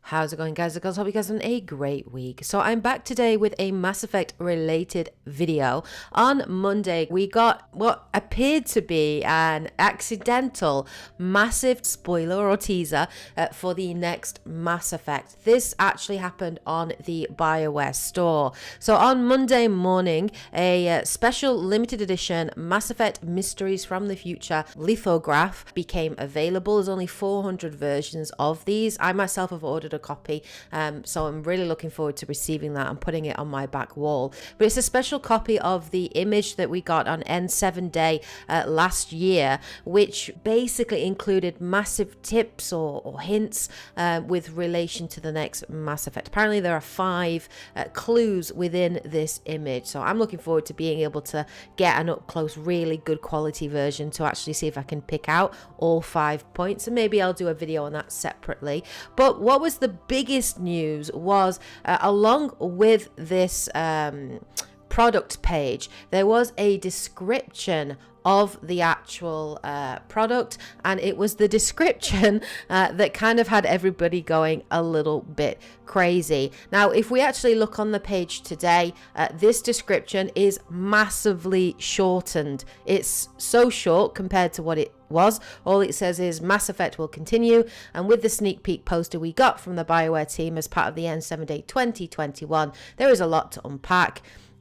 How's it going, guys and girls? Hope you guys are having a great week. So I'm back today with a Mass Effect related video. On Monday, we got what appeared to be an accidental massive spoiler or teaser for the next Mass Effect. This actually happened on the Bioware Store. So on Monday morning, a special limited edition Mass Effect Mysteries from the Future lithograph became available. There's only 400 versions of these. I myself have ordered a copy, so I'm really looking forward to receiving that and putting it on my back wall. But it's a special copy of the image that we got on N7 Day last year, which basically included massive tips or hints with relation to the next Mass Effect. Apparently there are 5 clues within this image, so I'm looking forward to being able to get an up close really good quality version to actually see if I can pick out all 5 points, and maybe I'll do a video on that separately. But what was the biggest news was along with this product page, there was a description of the actual product, and it was the description that kind of had everybody going a little bit crazy. Now, if we actually look on the page today, this description is massively shortened. It's so short compared to what it was. All it says is Mass Effect will continue, and with the sneak peek poster we got from the Bioware team as part of the N7 Day 2021, there is a lot to unpack.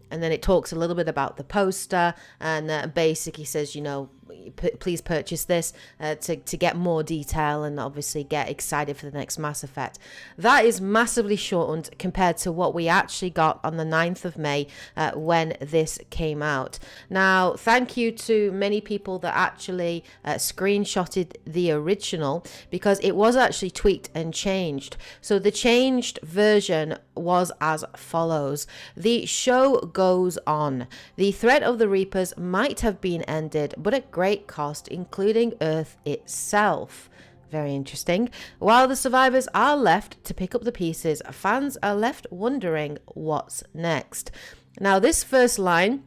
And then it talks a little bit about the poster, and basically says, you know, please purchase this to get more detail and obviously get excited for the next Mass Effect. That is massively shortened compared to what we actually got on the 9th of May when this came out. Now, thank you to many people that actually screenshotted the original, because it was actually tweaked and changed. So the changed version was as follows. The show goes on. The threat of the Reapers might have been ended, but at great cost, including Earth itself. Very interesting. While the survivors are left to pick up the pieces, fans are left wondering what's next. Now, this first line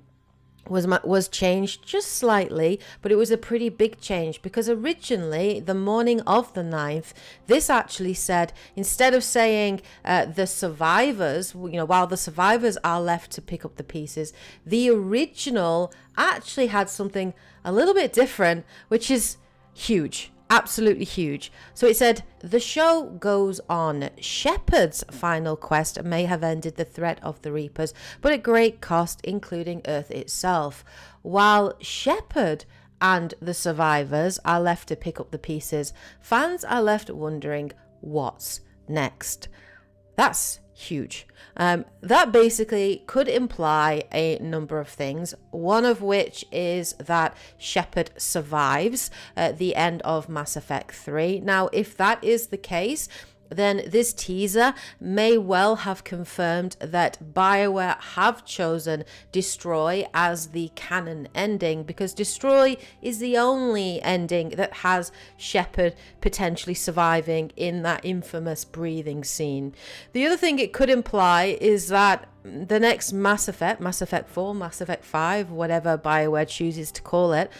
was changed just slightly, but it was a pretty big change, because originally the morning of the 9th, this actually said, instead of saying the survivors, you know, while the survivors are left to pick up the pieces, the original actually had something a little bit different, which is huge. Absolutely huge. So it said, the show goes on. Shepard's final quest may have ended the threat of the Reapers, but at great cost, including Earth itself. While Shepard and the survivors are left to pick up the pieces, fans are left wondering what's next. That's huge. That basically could imply a number of things, one of which is that Shepard survives the end of Mass Effect 3. Now, if that is the case, then this teaser may well have confirmed that Bioware have chosen Destroy as the canon ending, because Destroy is the only ending that has Shepard potentially surviving in that infamous breathing scene. The other thing it could imply is that the next Mass Effect 4, Mass Effect 5, whatever Bioware chooses to call it,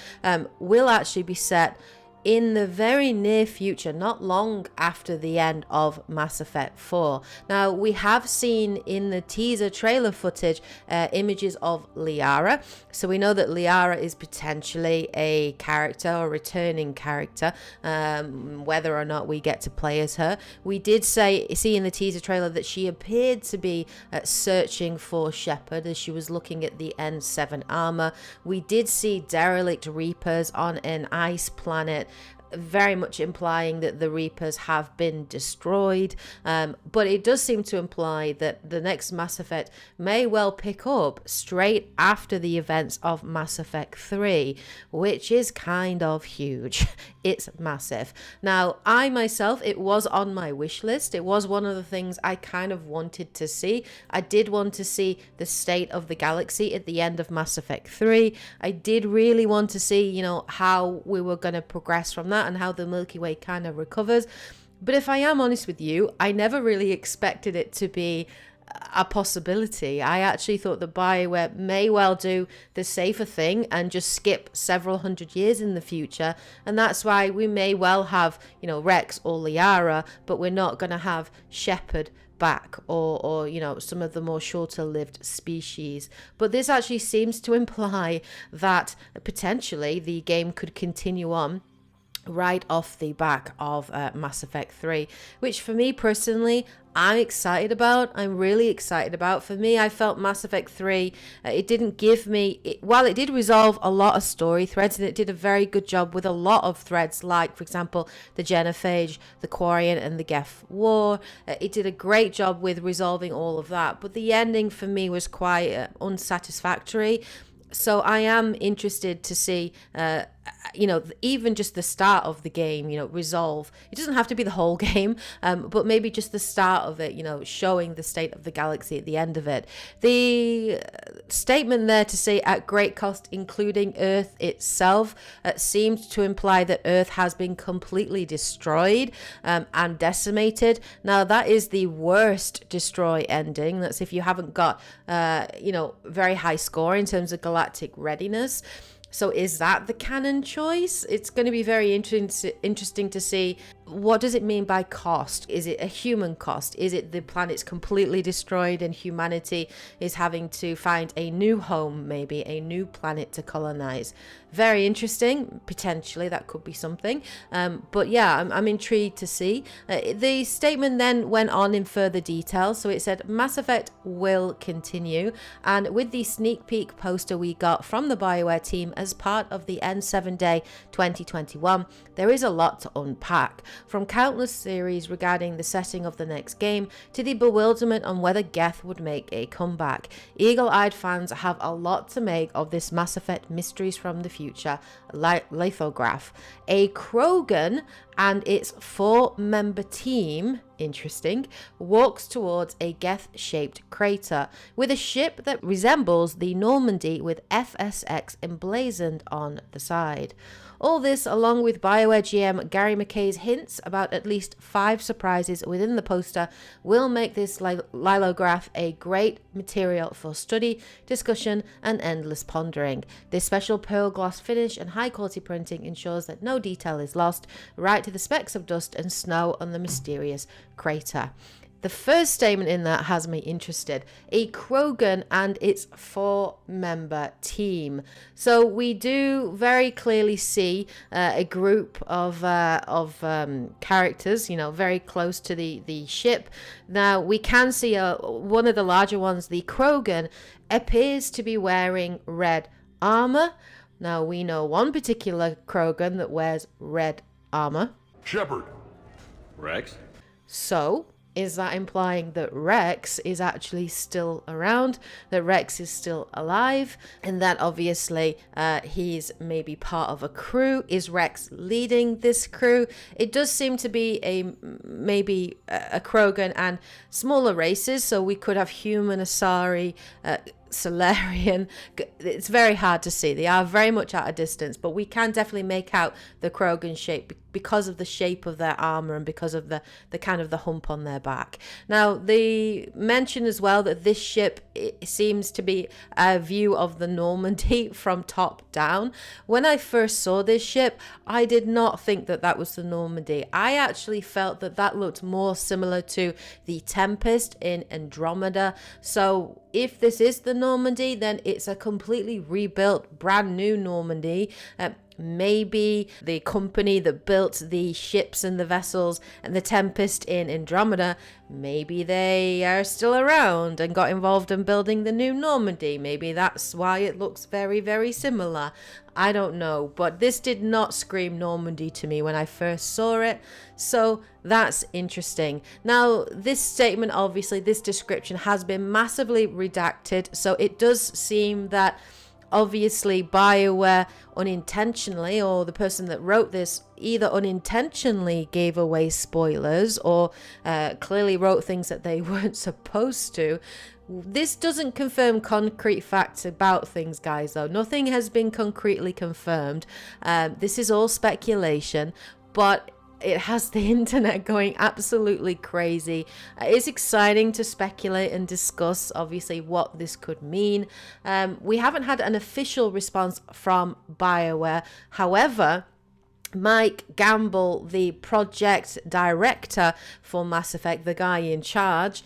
will actually be set in the very near future, not long after the end of Mass Effect 4. Now, we have seen in the teaser trailer footage images of Liara, so we know that Liara is potentially a character or returning character, whether or not we get to play as her. We did see in the teaser trailer that she appeared to be searching for Shepard as she was looking at the N7 armor. We did see derelict Reapers on an ice planet, very much implying that the Reapers have been destroyed, but it does seem to imply that the next Mass Effect may well pick up straight after the events of Mass Effect 3, which is kind of huge. It's massive. Now, I myself, it was on my wish list. It was one of the things I kind of wanted to see. I did want to see the state of the galaxy at the end of Mass Effect 3. I did really want to see, you know, how we were going to progress from that and how the Milky Way kind of recovers. But if I am honest with you, I never really expected it to be a possibility. I actually thought that Bioware may well do the safer thing and just skip several hundred years in the future, and that's why we may well have, you know, Rex or Liara, but we're not going to have Shepard back, or you know, some of the more shorter lived species. But this actually seems to imply that potentially the game could continue on right off the back of Mass Effect 3, which for me personally, I'm excited about. I'm really excited about. For me, I felt Mass Effect 3, it didn't give me, while it did resolve a lot of story threads, and it did a very good job with a lot of threads, like, for example, the Genophage, the Quarian, and the Geth War. It did a great job with resolving all of that, but the ending for me was quite unsatisfactory. So I am interested to see, you know, even just the start of the game, you know, resolve. It doesn't have to be the whole game, but maybe just the start of it, you know, showing the state of the galaxy at the end of it. The statement there to say at great cost, including Earth itself, seemed to imply that Earth has been completely destroyed and decimated. Now, that is the worst destroy ending. That's if you haven't got, you know, very high score in terms of galactic readiness. So is that the canon choice? It's going to be very interesting to see, what does it mean by cost? Is it a human cost? Is it the planet's completely destroyed and humanity is having to find a new home, maybe a new planet to colonize? Very interesting. Potentially that could be something. But yeah, I'm intrigued to see. The statement then went on in further detail. So it said Mass Effect will continue. And with the sneak peek poster we got from the Bioware team as part of the N7 Day 2021, there is a lot to unpack. From countless theories regarding the setting of the next game to the bewilderment on whether Geth would make a comeback. Eagle-eyed fans have a lot to make of this Mass Effect Mysteries from the Future lithograph. A Krogan and its 4-member team, interesting, walks towards a Geth-shaped crater with a ship that resembles the Normandy with FSX emblazoned on the side. All this, along with Bioware GM Gary McKay's hints about at least 5 surprises within the poster, will make this lithograph a great material for study, discussion, and endless pondering. This special pearl gloss finish and high-quality printing ensures that no detail is lost, right to the specks of dust and snow on the mysterious crater. The first statement in that has me interested. A Krogan and its 4-member team. So we do very clearly see a group of characters, you know, very close to the ship. Now we can see one of the larger ones, the Krogan, appears to be wearing red armor. Now we know one particular Krogan that wears red armor. Shepard. Rex? So, is that implying that Rex is actually still around, that Rex is still alive, and that obviously he's maybe part of a crew? Is Rex leading this crew? It does seem to be maybe a Krogan and smaller races, so we could have human, Asari, Solarian. It's very hard to see. They are very much at a distance, but we can definitely make out the Krogan shape because of the shape of their armor and because of the kind of the hump on their back. Now, they mention as well that this ship, it seems to be a view of the Normandy from top down. When I first saw this ship, I did not think that that was the Normandy. I actually felt that that looked more similar to the Tempest in Andromeda. So if this is the Normandy, then it's a completely rebuilt, brand new Normandy. Maybe the company that built the ships and the vessels and the Tempest in Andromeda, maybe they are still around and got involved in building the new Normandy. Maybe that's why it looks very, very similar. I don't know, but this did not scream Normandy to me when I first saw it, so that's interesting. Now, this statement, obviously, this description has been massively redacted, so it does seem that obviously Bioware unintentionally, or the person that wrote this either unintentionally gave away spoilers or clearly wrote things that they weren't supposed to. This doesn't confirm concrete facts about things, guys, though. Nothing has been concretely confirmed. This is all speculation, but it has the internet going absolutely crazy. It's exciting to speculate and discuss, obviously, what this could mean. We haven't had an official response from BioWare. However, Mike Gamble, the project director for Mass Effect, the guy in charge,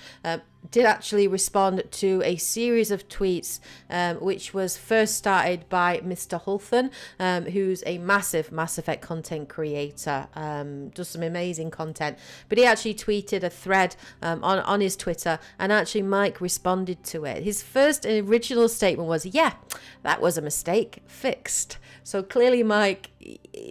did actually respond to a series of tweets, which was first started by Mr. Hulthen, who's a massive Mass Effect content creator, does some amazing content. But he actually tweeted a thread on his Twitter, and actually Mike responded to it. His first original statement was, yeah, that was a mistake, fixed. So clearly Mike,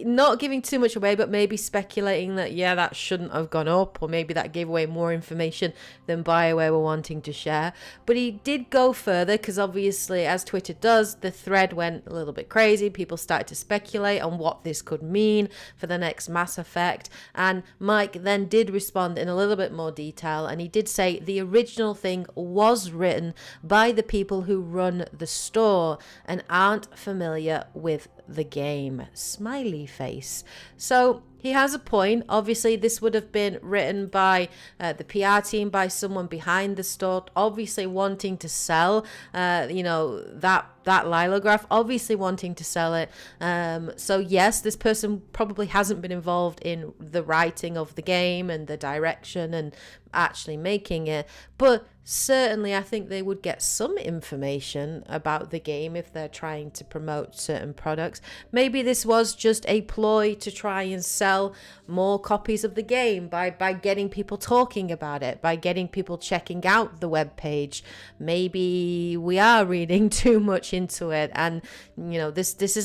not giving too much away, but maybe speculating that, yeah, that shouldn't have gone up, or maybe that gave away more information than BioWare were wanting to share. But he did go further, because obviously, as Twitter does, the thread went a little bit crazy. People started to speculate on what this could mean for the next Mass Effect. And Mike then did respond in a little bit more detail, and he did say the original thing was written by the people who run the store and aren't familiar with the game. Smiley face. So he has a point. Obviously, this would have been written by the PR team, by someone behind the store, obviously wanting to sell, that lithograph, obviously wanting to sell it. So yes, this person probably hasn't been involved in the writing of the game and the direction and actually making it, but certainly I think they would get some information about the game if they're trying to promote certain products. Maybe this was just a ploy to try and sell more copies of the game by getting people talking about it, by getting people checking out the web page. Maybe we are reading too much into it, and this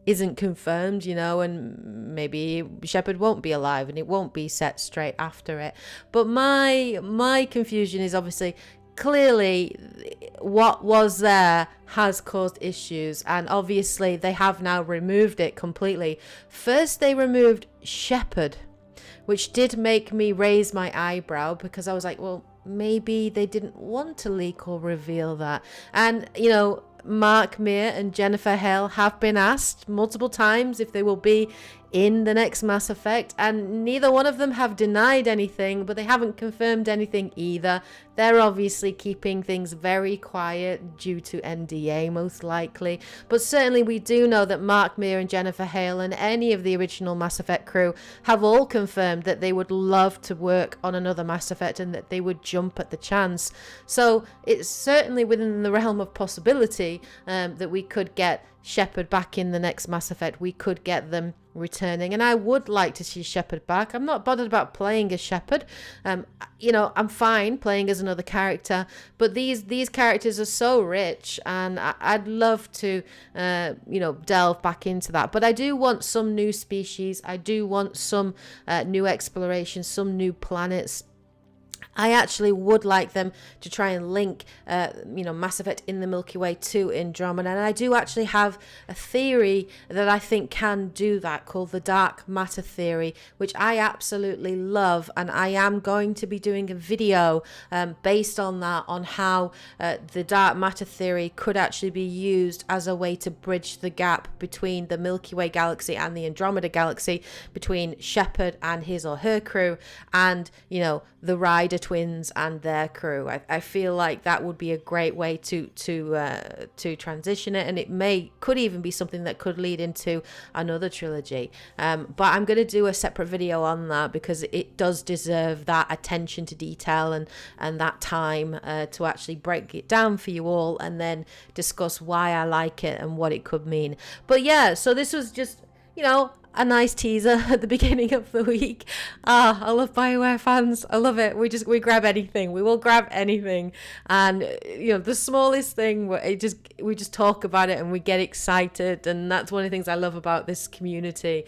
isn't confirmed, and maybe Shepard won't be alive and it won't be set straight after it. But my confusion is obviously, clearly what was there has caused issues, and obviously they have now removed it completely. First they removed Shepard, which did make me raise my eyebrow, because I was like, well, maybe they didn't want to leak or reveal that. And Mark Meer and Jennifer Hale have been asked multiple times if they will be in the next Mass Effect, and neither one of them have denied anything, but they haven't confirmed anything either. They're obviously keeping things very quiet due to NDA, most likely. But certainly we do know that Mark Meer and Jennifer Hale and any of the original Mass Effect crew have all confirmed that they would love to work on another Mass Effect and that they would jump at the chance. So it's certainly within the realm of possibility that we could get Shepard back in the next Mass Effect. We could get them returning, and I would like to see Shepard back. I'm not bothered about playing as Shepard. I'm fine playing as another character, but these characters are so rich, and I'd love to delve back into that. But I do want some new species. I do want some new exploration, some new planets. I actually would like them to try and link, Mass Effect in the Milky Way to Andromeda. And I do actually have a theory that I think can do that, called the dark matter theory, which I absolutely love. And I am going to be doing a video based on that, on how the dark matter theory could actually be used as a way to bridge the gap between the Milky Way galaxy and the Andromeda galaxy, between Shepard and his or her crew, and, the Ryder twins and their crew. I feel like that would be a great way to transition it, and it could even be something that could lead into another trilogy. But I'm going to do a separate video on that, because it does deserve that attention to detail and that time to actually break it down for you all, and then discuss why I like it and what it could mean. But yeah, so this was just a nice teaser at the beginning of the week. I love BioWare fans. I love it. We grab anything. We will grab anything. And the smallest thing, we just talk about it and we get excited. And that's one of the things I love about this community.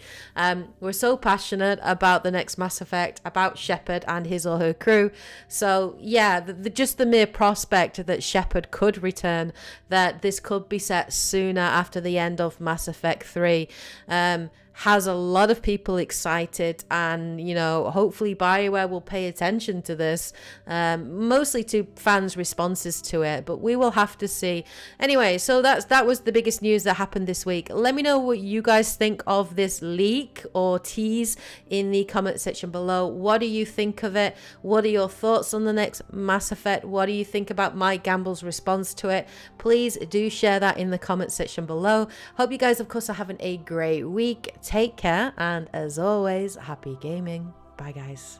We're so passionate about the next Mass Effect, about Shepard and his or her crew. So yeah, just the mere prospect that Shepard could return, that this could be set sooner after the end of Mass Effect 3, has a lot of people excited, and you know, hopefully Bioware will pay attention to this, mostly to fans' responses to it, but we will have to see. Anyway, so that was the biggest news that happened this week. Let me know what you guys think of this leak or tease in the comment section below. What do you think of it? What are your thoughts on the next Mass Effect? What do you think about Mike Gamble's response to it? Please do share that in the comment section below. Hope you guys, of course, are having a great week. Take care, and as always, happy gaming. Bye, guys.